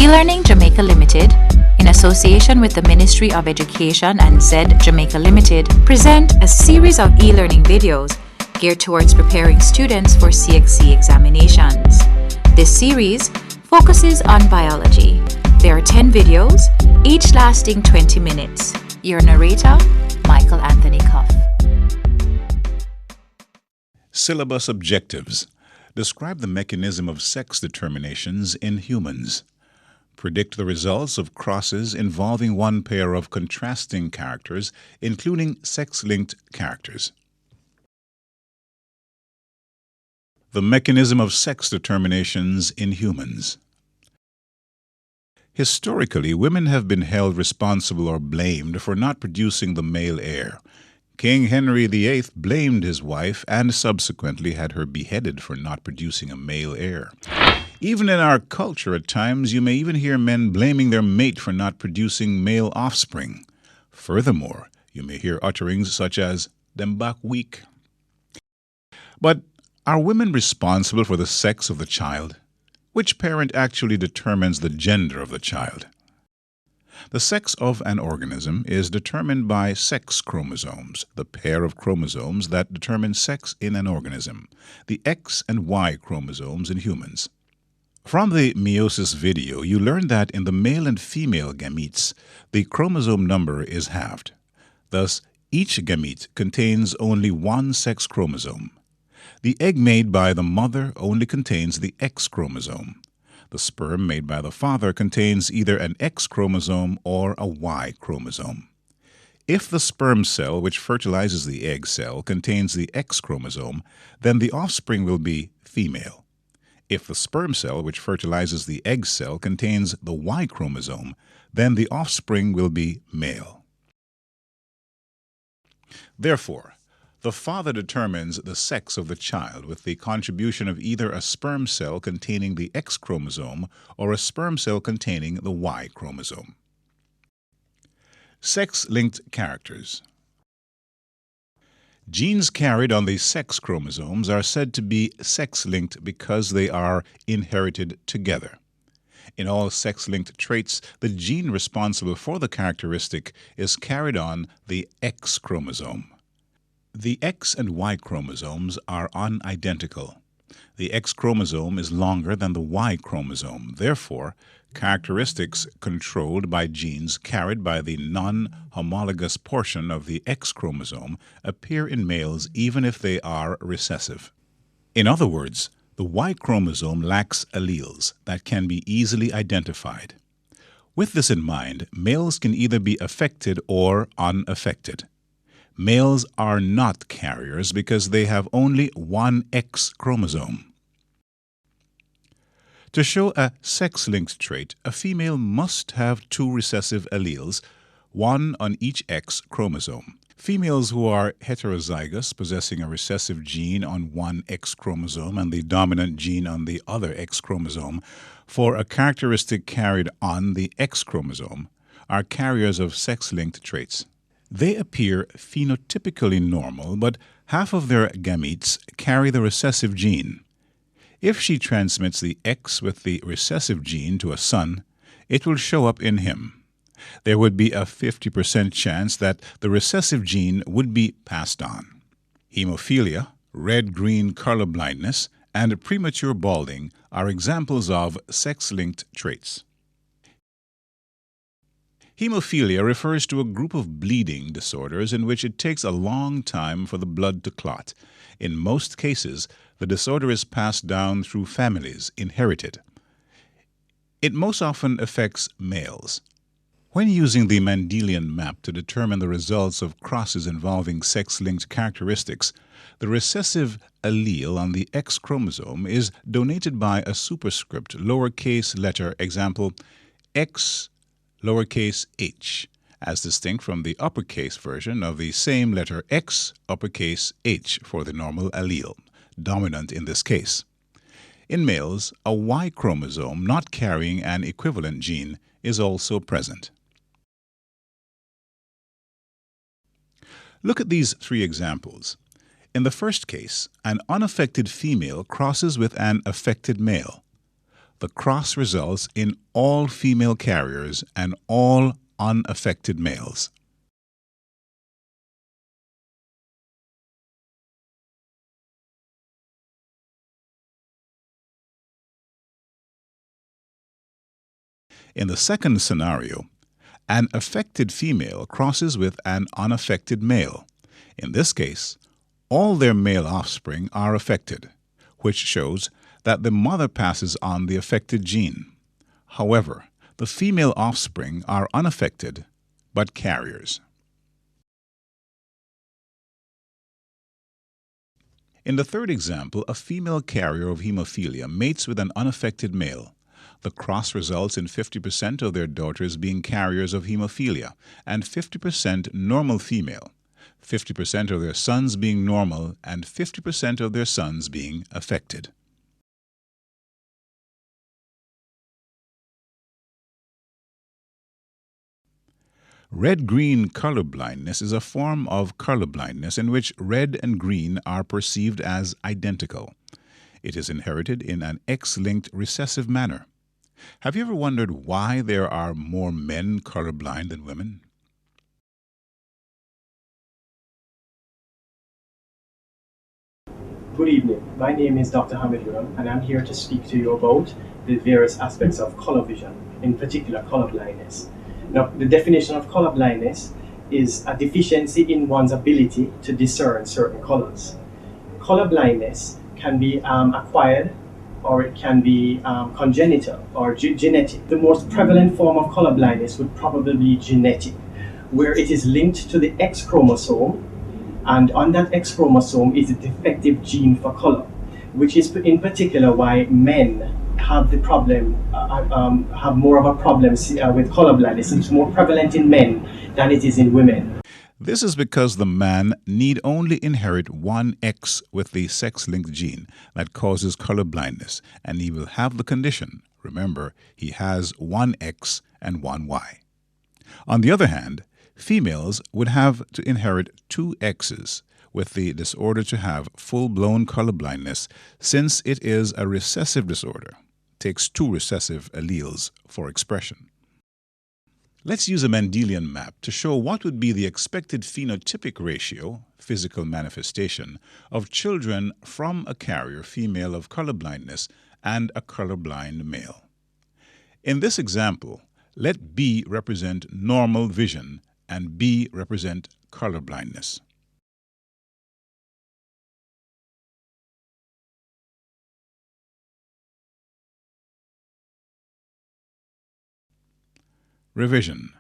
Elearning Jamaica Limited, in association with the Ministry of Education and Czec Jamaica Limited, present a series of e-learning videos geared towards preparing students for CXC examinations. This series focuses on biology. There are 10 videos, each lasting 20 minutes. Your narrator, Michael Anthony Cuff. Syllabus Objectives. Describe the mechanism of sex determinations in humans. Predict the results of crosses involving one pair of contrasting characters, including sex-linked characters. The mechanism of sex determinations in humans. Historically, women have been held responsible or blamed for not producing the male heir. King Henry VIII blamed his wife and subsequently had her beheaded for not producing a male heir. Even in our culture at times, you may even hear men blaming their mate for not producing male offspring. Furthermore, you may hear utterings such as, "them back weak." But are women responsible for the sex of the child? Which parent actually determines the gender of the child? The sex of an organism is determined by sex chromosomes, the pair of chromosomes that determine sex in an organism, the X and Y chromosomes in humans. From the meiosis video, you learned that in the male and female gametes, the chromosome number is halved. Thus, each gamete contains only one sex chromosome. The egg made by the mother only contains the X chromosome. The sperm made by the father contains either an X chromosome or a Y chromosome. If the sperm cell which fertilizes the egg cell contains the X chromosome, then the offspring will be female. If the sperm cell which fertilizes the egg cell contains the Y chromosome, then the offspring will be male. Therefore, the father determines the sex of the child with the contribution of either a sperm cell containing the X chromosome or a sperm cell containing the Y chromosome. Sex-linked characters. Genes carried on the sex chromosomes are said to be sex-linked because they are inherited together. In all sex-linked traits, the gene responsible for the characteristic is carried on the X chromosome. The X and Y chromosomes are unidentical. The X chromosome is longer than the Y chromosome. Therefore, characteristics controlled by genes carried by the non-homologous portion of the X chromosome appear in males even if they are recessive. In other words, the Y chromosome lacks alleles that can be easily identified. With this in mind, males can either be affected or unaffected. Males are not carriers because they have only one X chromosome. To show a sex-linked trait, a female must have two recessive alleles, one on each X chromosome. Females who are heterozygous, possessing a recessive gene on one X chromosome and the dominant gene on the other X chromosome, for a characteristic carried on the X chromosome, are carriers of sex-linked traits. They appear phenotypically normal, but half of their gametes carry the recessive gene. If she transmits the X with the recessive gene to a son, it will show up in him. There would be a 50% chance that the recessive gene would be passed on. Hemophilia, red-green color blindness, and premature balding are examples of sex-linked traits. Hemophilia refers to a group of bleeding disorders in which it takes a long time for the blood to clot. In most cases, the disorder is passed down through families, inherited. It most often affects males. When using the Mendelian map to determine the results of crosses involving sex-linked characteristics, the recessive allele on the X chromosome is donated by a superscript lowercase letter, example, X lowercase h, as distinct from the uppercase version of the same letter X uppercase H for the normal allele, dominant in this case. In males, a Y chromosome not carrying an equivalent gene is also present. Look at these three examples. In the first case, an unaffected female crosses with an affected male. The cross results in all female carriers and all unaffected males. In the second scenario, an affected female crosses with an unaffected male. In this case, all their male offspring are affected, which shows that the mother passes on the affected gene. However, the female offspring are unaffected, but carriers. In the third example, a female carrier of hemophilia mates with an unaffected male. The cross results in 50% of their daughters being carriers of hemophilia and 50% normal female, 50% of their sons being normal, and 50% of their sons being affected. Red-green color blindness is a form of color blindness in which red and green are perceived as identical. It is inherited in an X-linked recessive manner. Have you ever wondered why there are more men colorblind than women? Good evening. My name is Dr. Hamid Huram, and I'm here to speak to you about the various aspects of color vision, in particular color blindness. Now, the definition of color blindness is a deficiency in one's ability to discern certain colors. Color blindness can be acquired, or it can be congenital or genetic. The most prevalent form of color blindness would probably be genetic, where it is linked to the X chromosome, and on that X chromosome is a defective gene for color, which is in particular why men have the problem, have more of a problem with color blindness. It's more prevalent in men than it is in women. This is because the man need only inherit one X with the sex-linked gene that causes color blindness, and he will have the condition. Remember, he has one X and one Y. On the other hand, females would have to inherit two X's with the disorder to have full-blown color blindness, since it is a recessive disorder. It takes two recessive alleles for expression. Let's use a Mendelian map to show what would be the expected phenotypic ratio, physical manifestation, of children from a carrier female of color blindness and a colorblind male. In this example, let B represent normal vision and B represent color blindness. Revision.